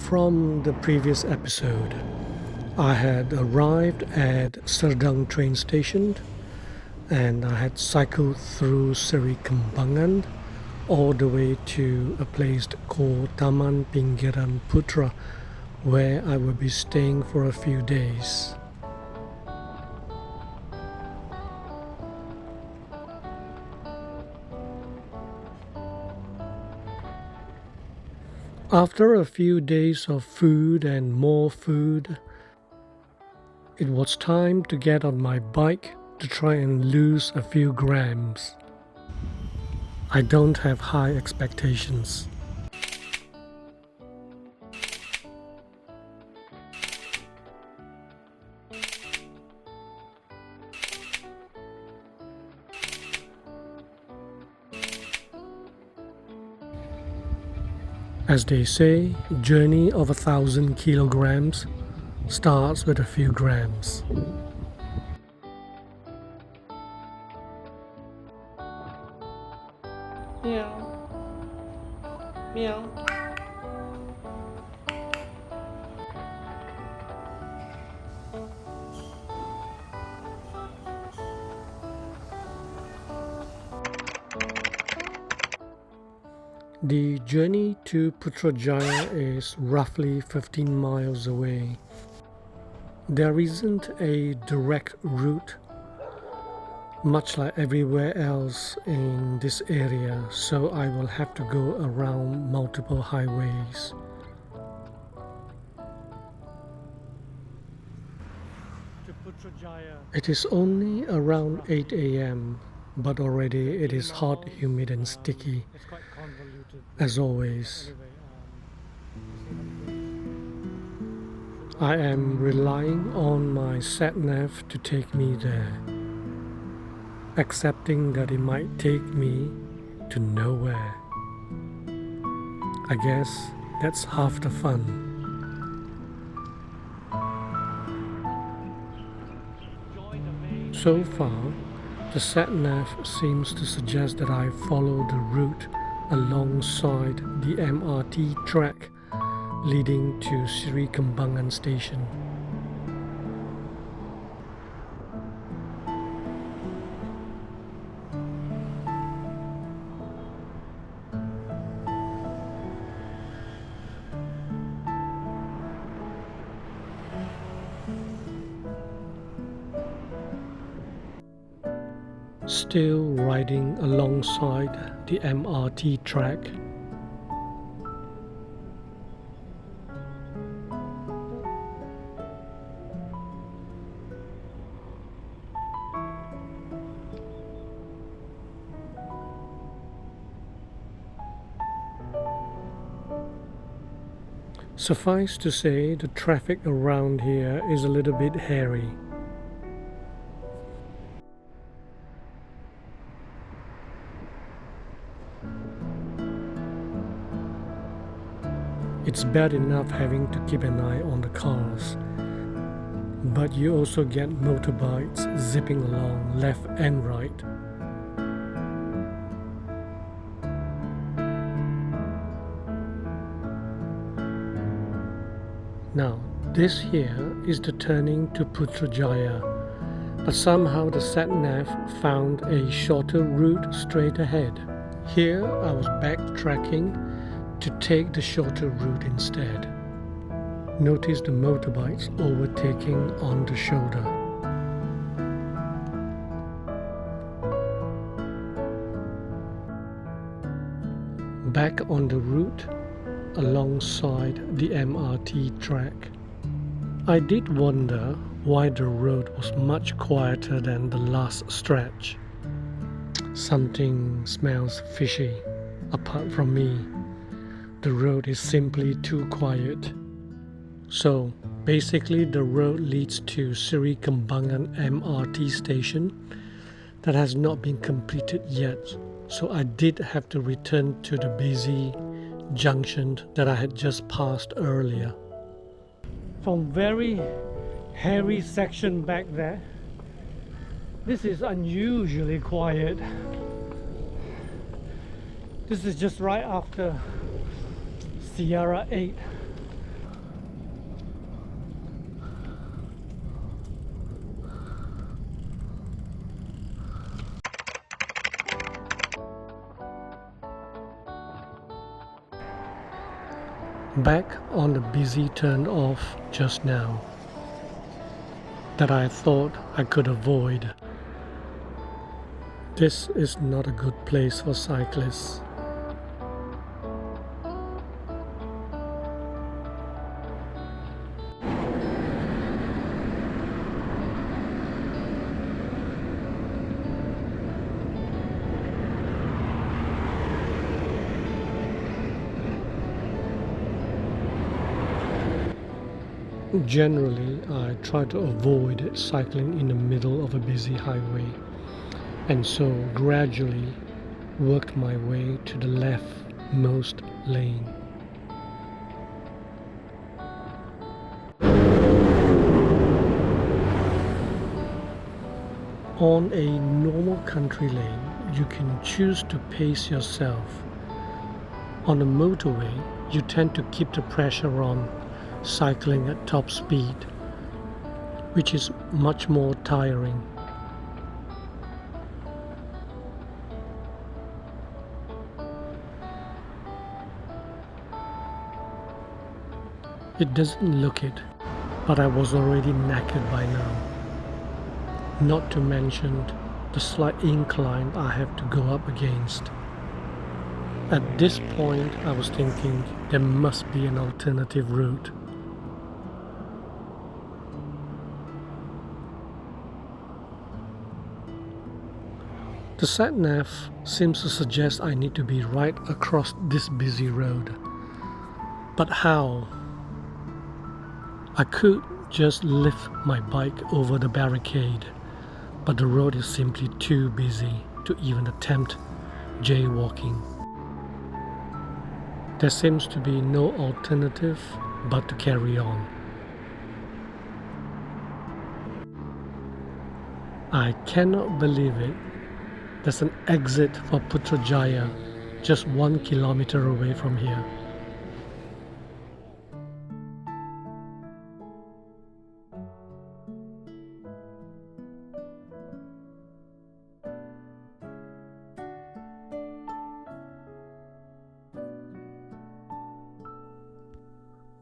from the previous episode, I had arrived at Serdang train station and I had cycled through Seri Kembangan all the way to a place called Taman Pinggiran Putra, where I will be staying for a few days. After a few days of food and more food, it was time to get on my bike to try and lose a few grams. I don't have high expectations. As they say, journey of 1,000 kilograms starts with a few grams. Meow. Meow. The journey to Putrajaya is roughly 15 miles away. There isn't a direct route, much like everywhere else in this area, so I will have to go around multiple highways. To Putrajaya. It is only around 8 a.m. but already it is hot, humid and sticky, as always. I am relying on my sat-nav to take me there, accepting that it might take me to nowhere. I guess that's half the fun. So far, the sat-nav seems to suggest that I follow the route alongside the MRT track leading to Seri Kembangan station. Still riding alongside the MRT track. Suffice to say, the traffic around here is a little bit hairy. It's bad enough having to keep an eye on the cars, but you also get motorbikes zipping along left and right. Now, this here is the turning to Putrajaya, but somehow the sat-nav found a shorter route straight ahead. Here I was backtracking to take the shorter route instead. Notice the motorbikes overtaking on the shoulder. Back on the route alongside the MRT track. I did wonder why the road was much quieter than the last stretch. Something smells fishy apart from me. The road is simply too quiet. So basically the road leads to Seri Kembangan MRT station that has not been completed yet. So I did have to return to the busy junction that I had just passed earlier. From very hairy section back there, this is unusually quiet. This is just right after Sierra 8. back on the busy turn off just now that I thought I could avoid. This is not a good place for cyclists. Generally, I try to avoid cycling in the middle of a busy highway, and so gradually worked my way to the leftmost lane. On a normal country lane, you can choose to pace yourself. On a motorway, you tend to keep the pressure on, cycling at top speed, which is much more tiring. It doesn't look it, but I was already knackered by now. Not to mention the slight incline I have to go up against. At this point, I was thinking there must be an alternative route. The sat-nav seems to suggest I need to be right across this busy road. But how? I could just lift my bike over the barricade, but the road is simply too busy to even attempt jaywalking. There seems to be no alternative but to carry on. I cannot believe it. There's an exit for Putrajaya just 1 kilometer away from here.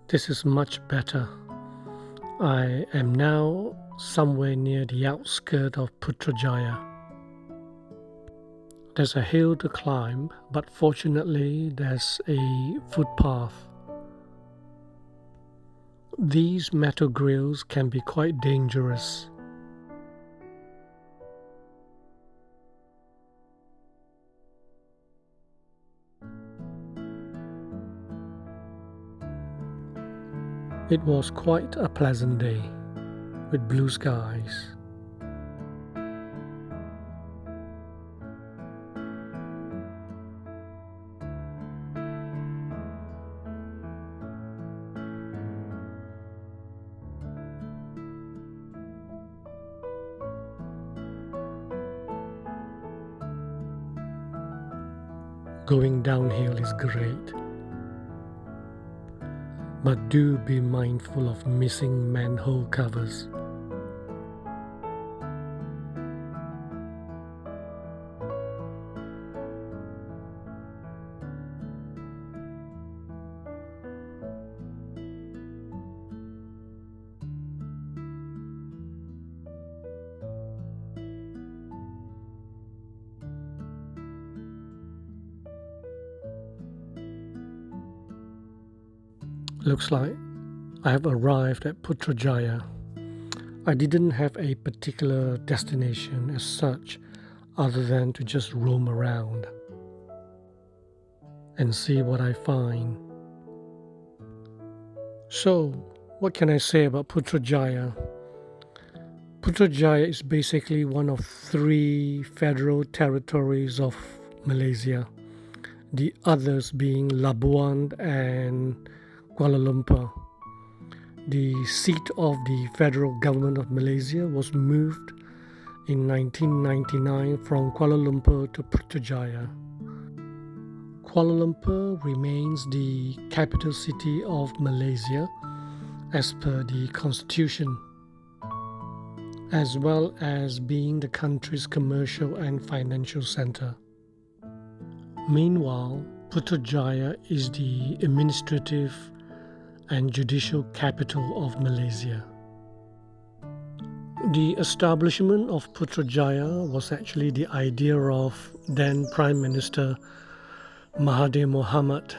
This is much better. I am now somewhere near the outskirts of Putrajaya. There's a hill to climb, but fortunately there's a footpath. These metal grills can be quite dangerous. It was quite a pleasant day, with blue skies. Going downhill is great, but do be mindful of missing manhole covers. Looks like I have arrived at Putrajaya. I didn't have a particular destination as such, other than to just roam around and see what I find. So, what can I say about Putrajaya? Putrajaya is basically one of 3 federal territories of Malaysia, the others being Labuan and Kuala Lumpur. The seat of the federal government of Malaysia was moved in 1999 from Kuala Lumpur to Putrajaya. Kuala Lumpur remains the capital city of Malaysia as per the constitution, as well as being the country's commercial and financial center. Meanwhile, Putrajaya is the administrative and judicial capital of Malaysia. The establishment of Putrajaya was actually the idea of then Prime Minister Mahathir Mohamad.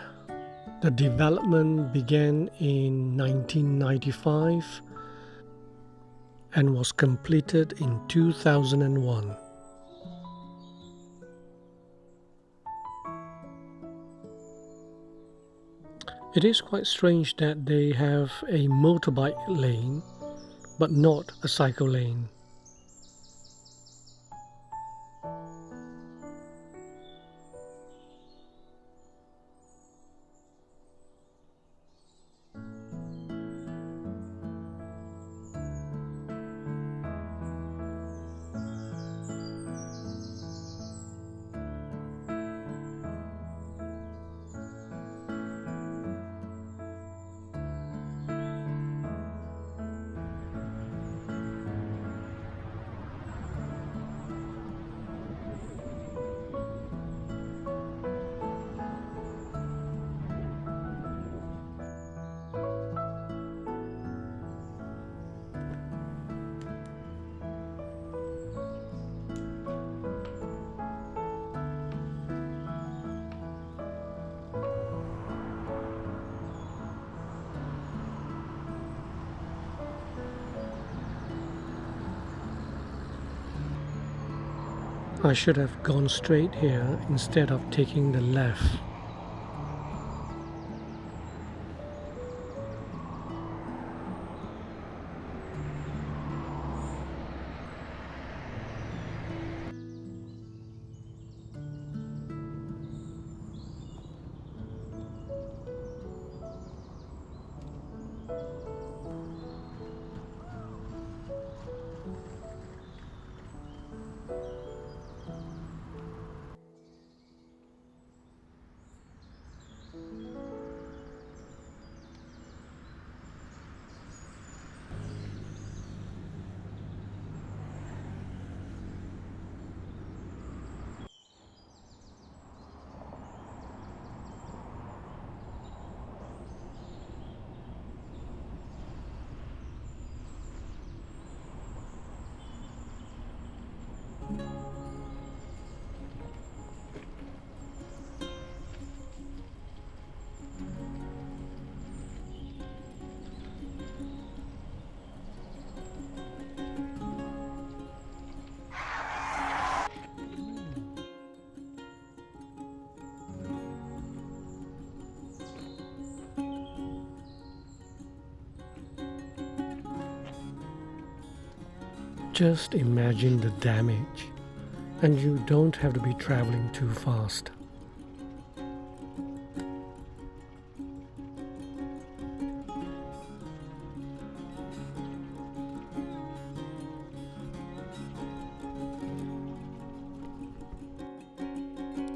The development began in 1995 and was completed in 2001. It is quite strange that they have a motorbike lane but not a cycle lane. I should have gone straight here instead of taking the left. Just imagine the damage, and you don't have to be traveling too fast.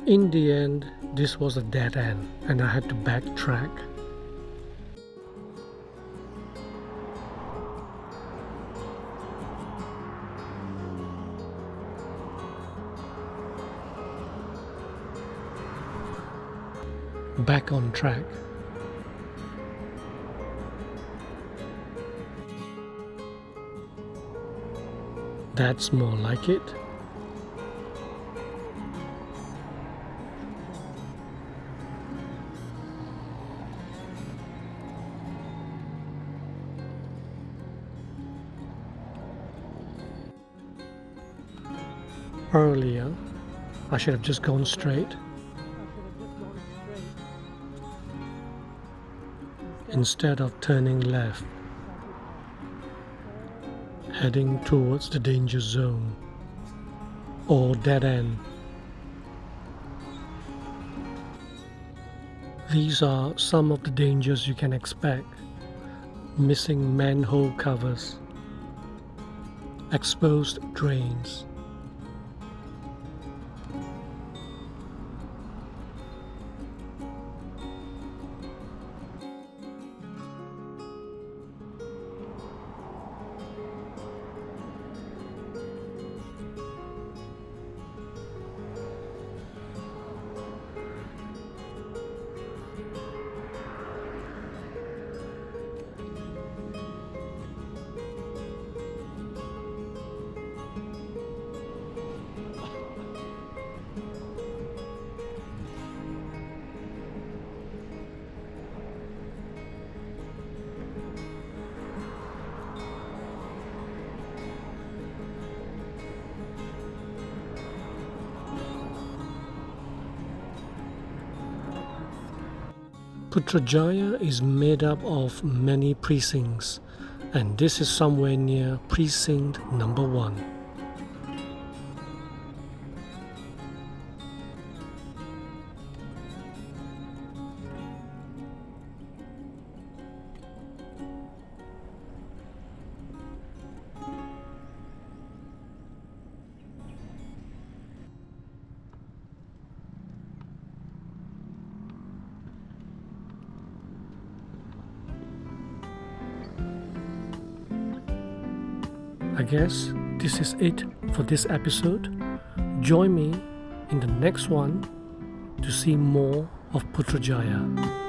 In the end, this was a dead end, and I had to backtrack. Back on track. That's more like it. Earlier, I should have just gone straight. Instead of turning left, heading towards the danger zone or dead end. These are some of the dangers you can expect: missing manhole covers, exposed drains, Putrajaya is made up of many precincts, and this is somewhere near precinct number 1. I guess this is it for this episode. Join me in the next one to see more of Putrajaya.